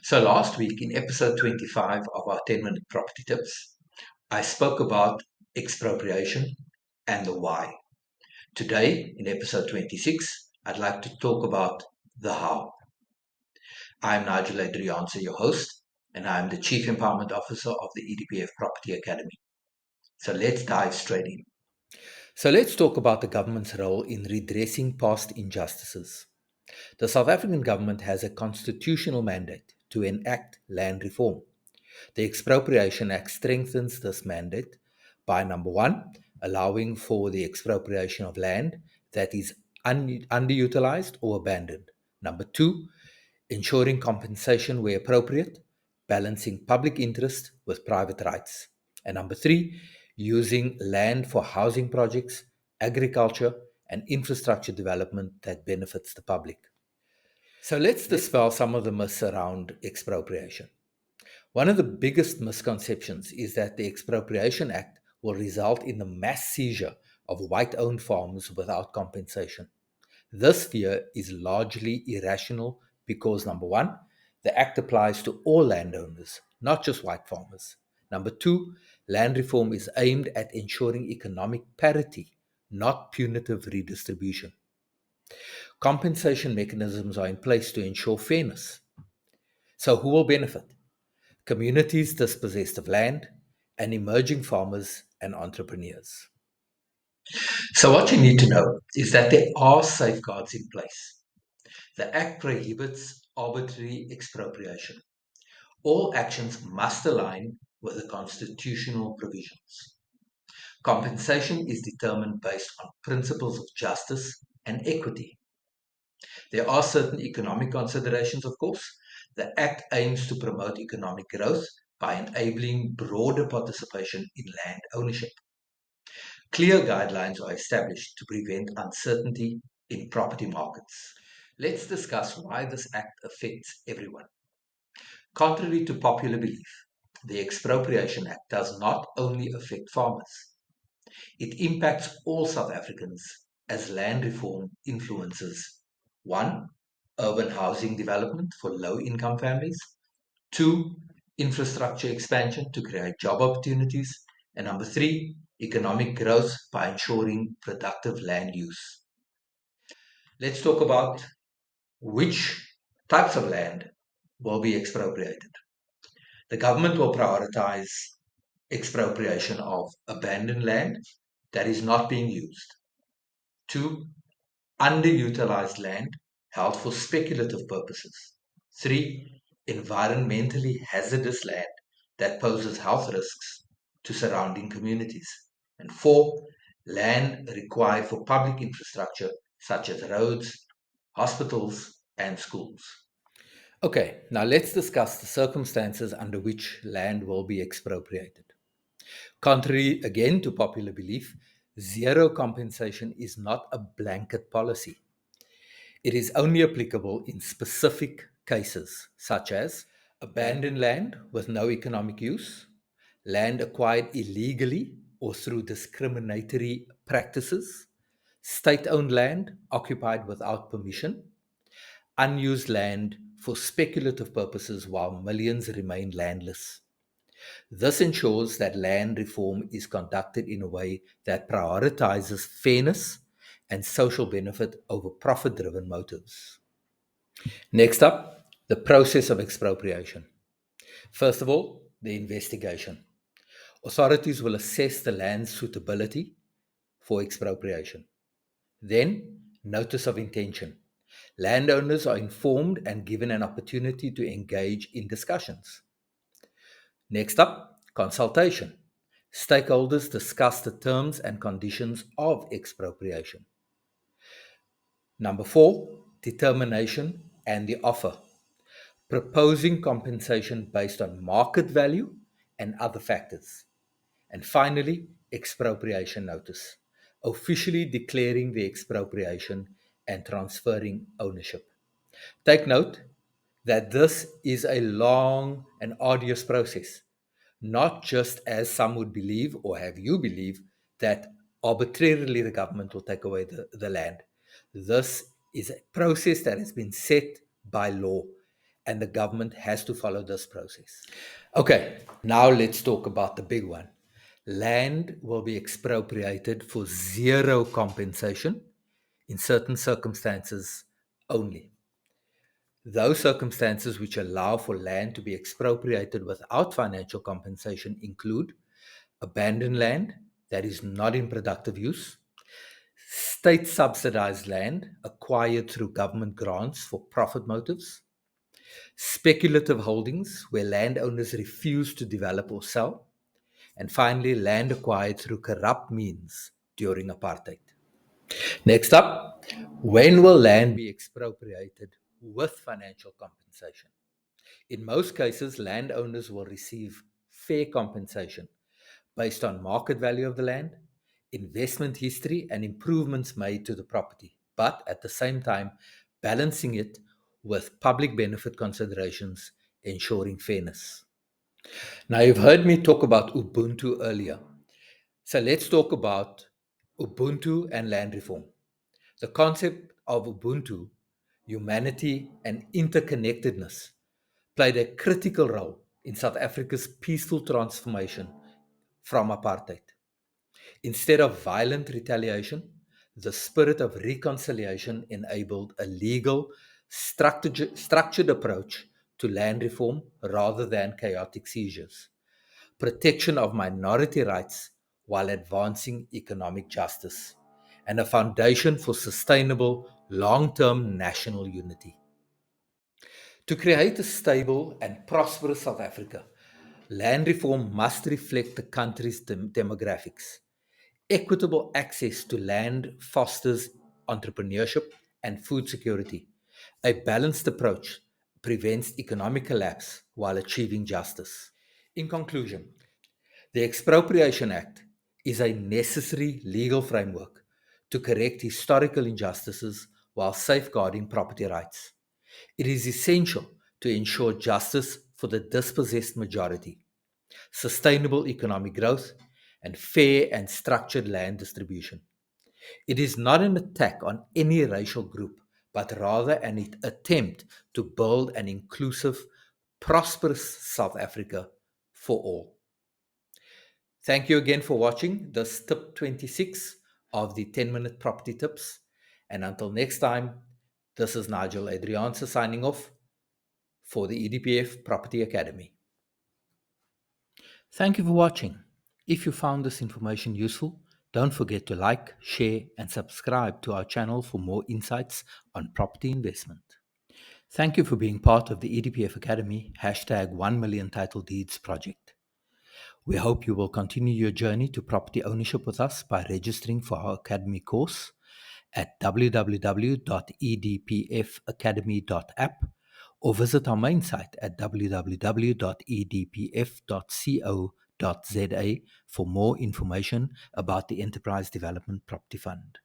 So last week in episode 25 of our 10-minute property tips, I spoke about expropriation and the why. Today in episode 26, I'd like to talk about the how. I'm Nigel Adrianse, your host, and I'm the Chief Empowerment Officer of the EDPF Property Academy. So let's dive straight in. So let's talk about the government's role in redressing past injustices. The South African government has a constitutional mandate to enact land reform. The Expropriation Act strengthens this mandate by number one, allowing for the expropriation of land that is underutilized or abandoned. Number two, ensuring compensation where appropriate, balancing public interest with private rights. And number three, using land for housing projects, agriculture, and infrastructure development that benefits the public. So let's dispel some of the myths around expropriation. One of the biggest misconceptions is that the Expropriation Act will result in the mass seizure of white owned farms without compensation. This fear is largely irrational because number one, the Act applies to all landowners, not just white farmers. Number two, land reform is aimed at ensuring economic parity, not punitive redistribution. Compensation mechanisms are in place to ensure fairness. So, who will benefit? Communities dispossessed of land, and emerging farmers and entrepreneurs. So what you need to know is that there are safeguards in place. The Act prohibits arbitrary expropriation. All actions must align with the constitutional provisions. Compensation is determined based on principles of justice and equity. There are certain economic considerations, of course. The Act aims to promote economic growth by enabling broader participation in land ownership. Clear guidelines are established to prevent uncertainty in property markets. Let's discuss why this Act affects everyone. Contrary to popular belief, the Expropriation Act does not only affect farmers. It impacts all South Africans as land reform influences 1. Urban housing development for low-income families. 2. Infrastructure expansion to create job opportunities. And number 3. Economic growth by ensuring productive land use. Let's talk about which types of land will be expropriated. The government will prioritize expropriation of abandoned land that is not being used. 2. Underutilized land held for speculative purposes. 3. Environmentally hazardous land that poses health risks to surrounding communities. And 4. Land required for public infrastructure such as roads, hospitals, and schools. Okay, now let's discuss the circumstances under which land will be expropriated. Contrary again to popular belief, zero compensation is not a blanket policy. It is only applicable in specific cases, such as abandoned land with no economic use, land acquired illegally or through discriminatory practices, state owned land occupied without permission, unused land for speculative purposes while millions remain landless. This ensures that land reform is conducted in a way that prioritizes fairness and social benefit over profit driven motives. Next up, the process of expropriation. First of all, the investigation. Authorities will assess the land's suitability for expropriation. Then, notice of intention. Landowners are informed and given an opportunity to engage in discussions. Next up, consultation. Stakeholders discuss the terms and conditions of expropriation. Number 4, determination and the offer. Proposing compensation based on market value and other factors. And finally, expropriation notice, officially declaring the expropriation and transferring ownership. Take note that this is a long and arduous process, not just as some would believe or have you believe that arbitrarily the government will take away the land. This is a process that has been set by law, and the government has to follow this process. Okay, now let's talk about the big one. Land will be expropriated for zero compensation in certain circumstances only. Those circumstances which allow for land to be expropriated without financial compensation include abandoned land that is not in productive use, state subsidized land acquired through government grants for profit motives, speculative holdings where landowners refuse to develop or sell, and finally, land acquired through corrupt means during apartheid. Next up, when will land be expropriated with financial compensation? In most cases, landowners will receive fair compensation based on market value of the land, investment history, and improvements made to the property, but at the same time, balancing it with public benefit considerations, ensuring fairness. Now, you've heard me talk about Ubuntu earlier. So let's talk about Ubuntu and land reform. The concept of Ubuntu, humanity, and interconnectedness played a critical role in South Africa's peaceful transformation from apartheid. Instead of violent retaliation, the spirit of reconciliation enabled a legal, structured approach to land reform rather than chaotic seizures, protection of minority rights while advancing economic justice, and a foundation for sustainable long-term national unity. To create a stable and prosperous South Africa, land reform must reflect the country's demographics. Equitable access to land fosters entrepreneurship and food security. A balanced approach prevents economic collapse while achieving justice. In conclusion, the Expropriation Act is a necessary legal framework to correct historical injustices while safeguarding property rights. It is essential to ensure justice for the dispossessed majority, sustainable economic growth, and fair and structured land distribution. It is not an attack on any racial group, but rather an attempt to build an inclusive, prosperous South Africa for all. Thank you again for watching this tip 26 of the 10-minute property tips. And until next time, this is Nigel Adrianse signing off for the EDPF Property Academy. Thank you for watching. If you found this information useful, don't forget to like, share, and subscribe to our channel for more insights on property investment. Thank you for being part of the EDPF Academy #1 million title deeds project. We hope you will continue your journey to property ownership with us by registering for our Academy course at www.edpfacademy.app or visit our main site at www.edpf.co.za for more information about the Enterprise Development Property Fund.